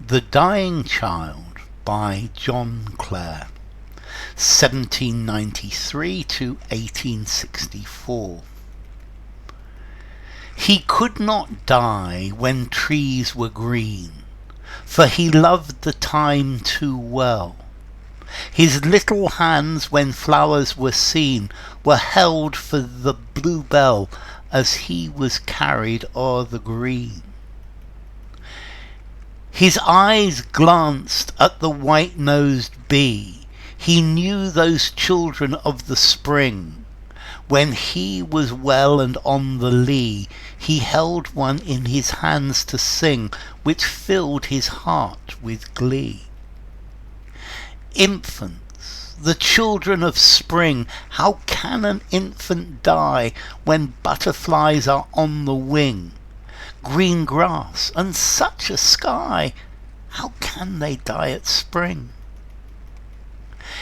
The Dying Child by John Clare, 1793 to 1864. He could not die when trees were green, for he loved the time too well. His little hands, when flowers were seen, were held for the bluebell as he was carried o'er the green. His eyes glanced at the white-nosed bee. He knew those children of the spring. When he was well and on the lea, he held one in his hands to sing, which filled his heart with glee. Infants, the children of spring, how can an infant die when butterflies are on the wing? Green grass and such a sky, how can they die at spring?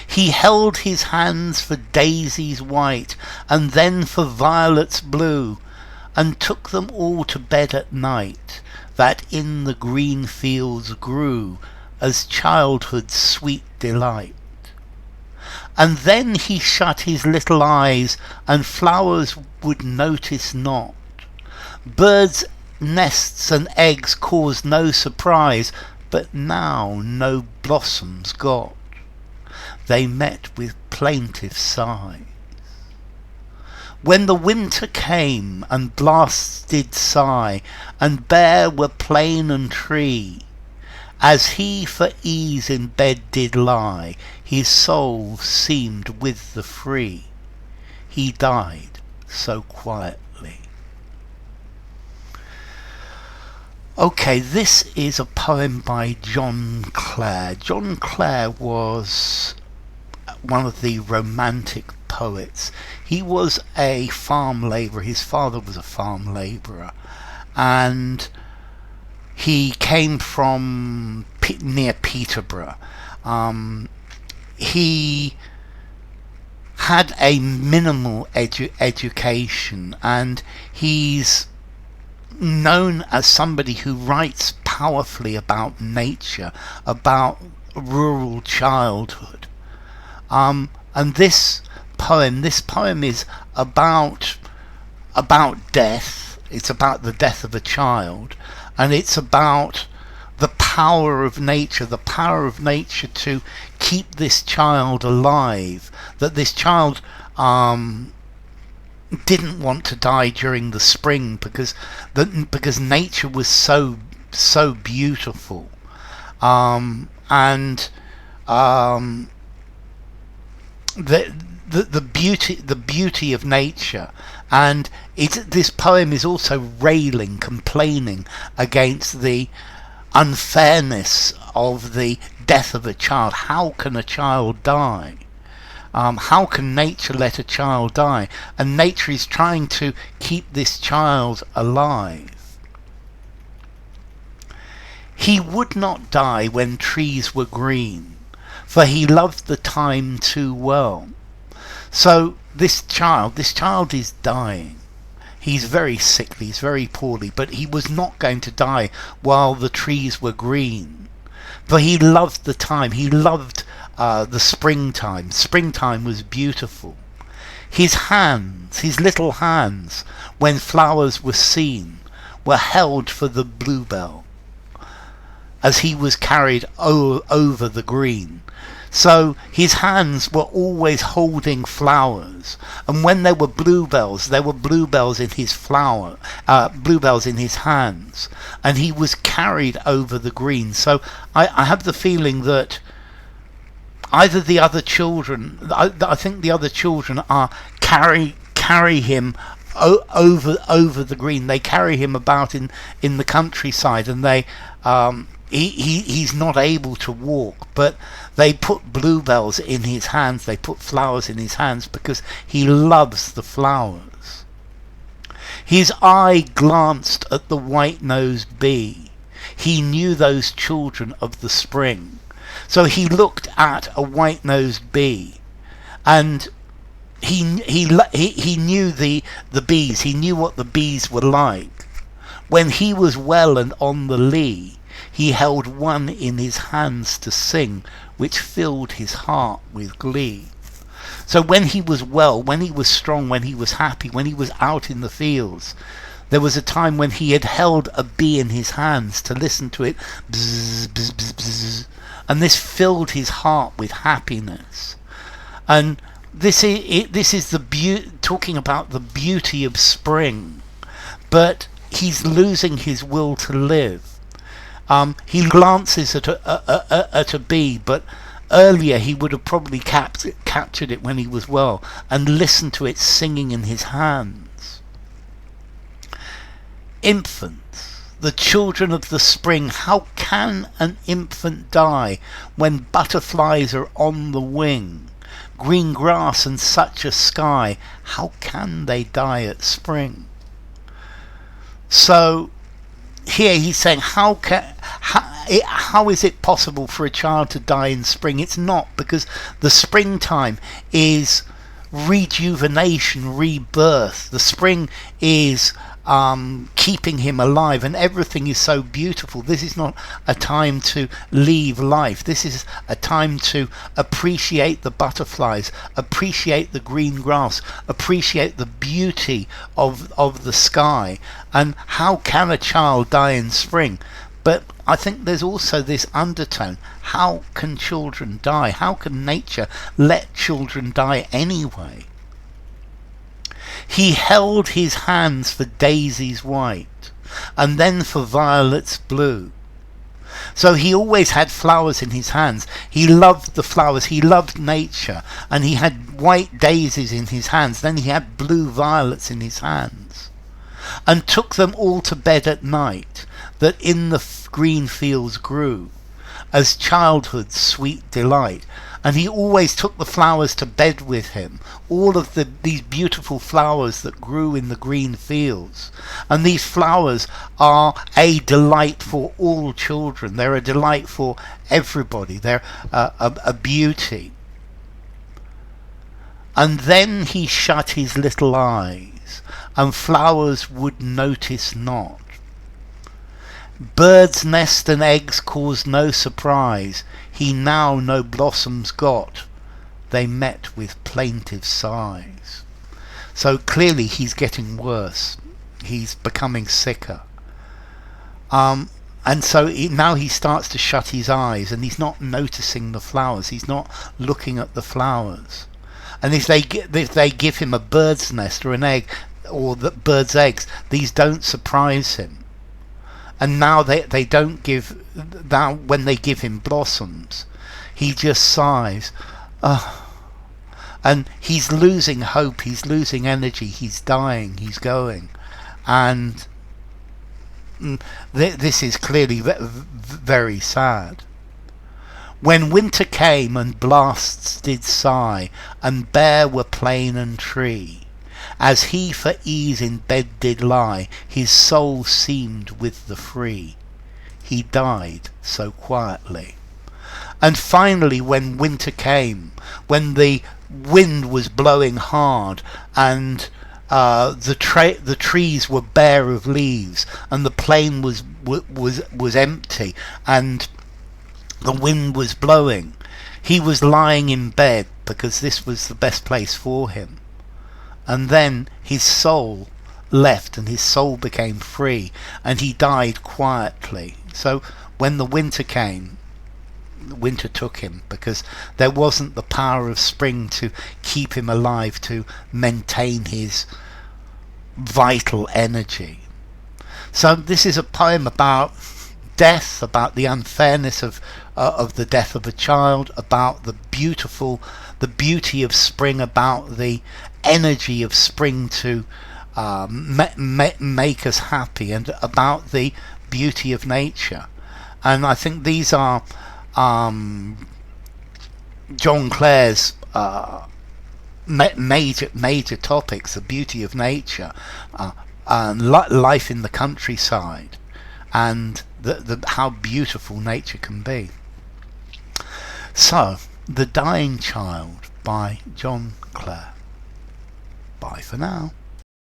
He held his hands for daisies white, and then for violets blue, and took them all to bed at night, that in the green fields grew as childhood's sweet delight. And then he shut his little eyes, and flowers would notice not. Birds' nests and eggs caused no surprise, but now no blossoms got. They met with plaintive sighs. When the winter came, and blasts did sigh, and bare were plain and tree, as he for ease in bed did lie, his soul seemed with the free. He died so quietly. Okay, this is a poem by John Clare. John Clare was one of the Romantic poets. He was a farm labourer. His father was a farm labourer, and he came from near Peterborough. He had a minimal education, and he's known as somebody who writes powerfully about nature, about rural childhood. And this poem is about death. It's about the death of a child, and it's about the power of nature to keep this child alive, that this child didn't want to die during the spring because nature was so beautiful, and the beauty of nature. And this poem is also complaining against the unfairness of the death of a child. How can a child die? How can nature let a child die? And nature is trying to keep this child alive. He would not die when trees were green, for he loved the time too well. So this child is dying. He's very sickly, he's very poorly, but he was not going to die while the trees were green. For he loved the time, he loved the springtime. Springtime was beautiful. His little hands, when flowers were seen, were held for the bluebell as he was carried over the green. So his hands were always holding flowers, and when there were bluebells in his bluebells in his hands, and he was carried over the green. So I have the feeling that either the other children, I think the other children are carry him over the green. They carry him about in the countryside, and they he's not able to walk, but they put bluebells in his hands, they put flowers in his hands because he loves the flowers. His eye glanced at the white-nosed bee. He knew those children of the spring. So he looked at a white-nosed bee, and he knew the bees. He knew what the bees were like. When he was well and on the lea, he held one in his hands to sing, which filled his heart with glee. So when he was well, when he was strong, when he was happy, when he was out in the fields, there was a time when he had held a bee in his hands to listen to it bzz, bzz, bzz, bzz, and this filled his heart with happiness. And this is talking about the beauty of spring, but he's losing his will to live. He glances at a bee, but earlier he would have probably captured it when he was well and listened to it singing in his hands. Infants, the children of the spring, how can an infant die when butterflies are on the wing? Green grass and such a sky, how can they die at spring? So here he's saying, how is it possible for a child to die in spring? It's not, because the springtime is rejuvenation, rebirth. The spring is keeping him alive, and everything is so beautiful. This is not a time to leave life. This is a time to appreciate the butterflies, appreciate the green grass, appreciate the beauty of the sky. And how can a child die in spring? But I think there's also this undertone. How can children die? How can nature let children die anyway? He held his hands for daisies white, and then for violets blue. So he always had flowers in his hands. He loved the flowers, he loved nature, and he had white daisies in his hands, then he had blue violets in his hands, and took them all to bed at night, that in the green fields grew, as childhood's sweet delight. And he always took the flowers to bed with him, all of these beautiful flowers that grew in the green fields. And these flowers are a delight for all children. They're a delight for everybody. They're a beauty. And then he shut his little eyes, and flowers would notice not. Birds' nest and eggs caused no surprise. He now no blossoms got. They met with plaintive sighs. So clearly he's getting worse. He's becoming sicker. And so now he starts to shut his eyes, and he's not noticing the flowers. He's not looking at the flowers. And if they give him a bird's nest or an egg, or the bird's eggs, these don't surprise him. And now they don't give, now when they give him blossoms, he just sighs. And he's losing hope, he's losing energy, he's dying, he's going. And this is clearly very sad. When winter came and blasts did sigh, and bare were plain and tree, as he for ease in bed did lie, his soul seemed with the free. He died so quietly. And finally, when winter came, when the wind was blowing hard, and the trees were bare of leaves, and the plain was empty, and the wind was blowing, he was lying in bed, because this was the best place for him. And then his soul left, and his soul became free, and he died quietly. So when the winter came, the winter took him, because there wasn't the power of spring to keep him alive, to maintain his vital energy. So this is a poem about death, about the unfairness of the death of a child, about the beauty of spring, about the energy of spring to make us happy, and about the beauty of nature. And I think these are John Clare's major topics: the beauty of nature, and life in the countryside, and how beautiful nature can be. So, The Dying Child by John Clare. Bye for now.